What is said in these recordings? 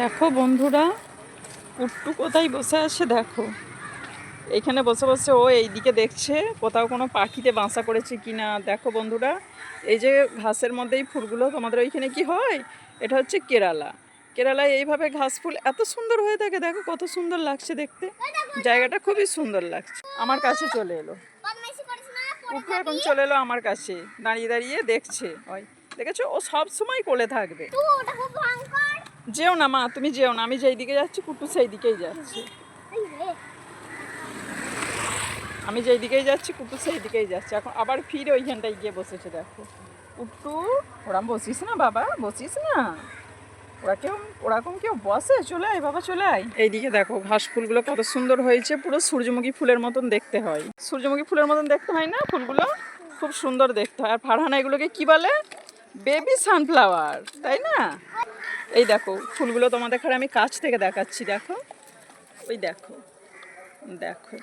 দেখো বন্ধুরা, পুট্টু কোথায় বসে আছে দেখো। এইখানে বসে বসে ও এইদিকে দেখছে কোথাও কোনো পাখিতে বাসা করেছে কিনা। দেখো বন্ধুরা, এই যে ঘাসের মধ্যেই ফুলগুলো, তোমাদের ওইখানে কি হয়, এটা হচ্ছে কেরালা। কেরালায় এইভাবে ঘাস ফুল এত সুন্দর হয়ে থাকে, দেখো কত সুন্দর লাগছে দেখতে। জায়গাটা খুবই সুন্দর লাগছে। আমার কাছে চলে এলো পুট্টু, এখন চলে এলো আমার কাছে, দাঁড়িয়ে দাঁড়িয়ে দেখছে। ওই দেখেছো, ও সব সময় কোলে থাকবে। যেও না মা, তুমি যেও না, আমি যেই দিকে যাচ্ছি কুট্টু সেই দিকেই যাচ্ছে। আমি যেই দিকেই যাচ্ছি কুট্টু সেই দিকেই যাচ্ছে। এখন আবার ফিরে ওইখানটায় গিয়ে বসেছে দেখো। কুট্টু, ওরম বসিস না বাবা, বসিস না। ওরকম কেউ বসে? চলে আয় বাবা, চলে আয়। এইদিকে দেখো ঘাস ফুলগুলো কত সুন্দর হয়েছে, পুরো সূর্যমুখী ফুলের মতন দেখতে হয়। সূর্যমুখী ফুলের মতন দেখতে হয় না ফুলগুলো? খুব সুন্দর দেখতে হয়। আর ফারহানা এগুলোকে কি বলে? বেবি সানফ্লাওয়ার, তাই না? এই দেখো ফুলগুলো তোমাদের আমি কাছ থেকে দেখাচ্ছি, দেখো ওই দেখো, দেখো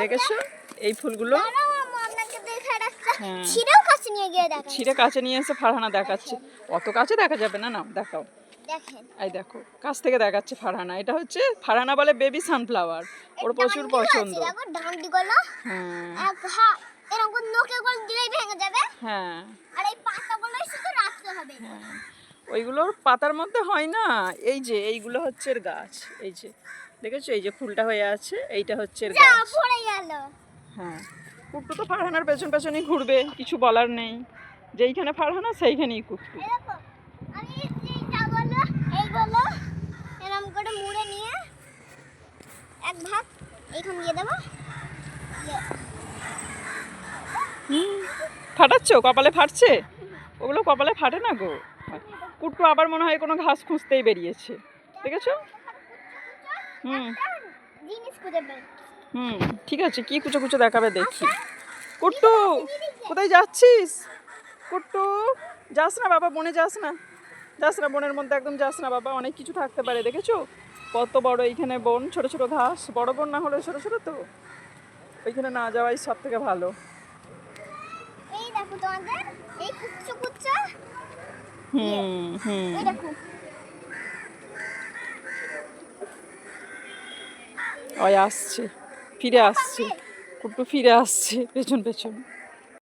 দেখেছো এই ফুলগুলো? হ্যাঁ, ছিঁড়ে কাছে নিয়ে এসে ফারহানা দেখাচ্ছে। অত কাছে দেখা যাবে না, না দেখাও। এই দেখো কাছ থেকে দেখাচ্ছে ফারহানা। এটা হচ্ছে ফারহানা বলে বেবি সানফ্লাওয়ার, ওর প্রচুর পছন্দ। হ্যাঁ, ওইগুলোর পাতার মধ্যে হয় না। এই যে এইগুলো হচ্ছে এর গাছ, এই যে দেখেছো, এই যে ফুলটা হয়ে আছে, এইটা হচ্ছে এর গাছ। হ্যাঁ, কুট্টু তো ফারহানার পেছন পেছনই ঘুরবে, কিছু বলার নেই। যেইখানে ফারহানা সেইখানেই কুট্টু। ফাটাচ্ছ? কপালে ফাটছে? ওগুলো কপালে ফাটে না গো। কুট্টু আবার মনে হয় কোনো ঘাস খুঁজতেই বেরিয়েছে, দেখেছো? ঠিক আছে, কি কুচো কুচো দেখাবে দেখি। কুট্টু, কোথায় যাচ্ছিস? কুট্টু, যাস না বাবা, বনে যাস না, যাস না, বনের মধ্যে একদম যাস না বাবা, অনেক কিছু থাকতে পারে। দেখেছো কত বড় এইখানে বন, ছোট ছোট ঘাস, বড় বন না হলে ছোট ছোট, তো ওইখানে না যাওয়াই সব থেকে ভালো। ওই আসছে, ফিরে আসছে কুট্টু, ফিরে আসছে পেছন পেছন।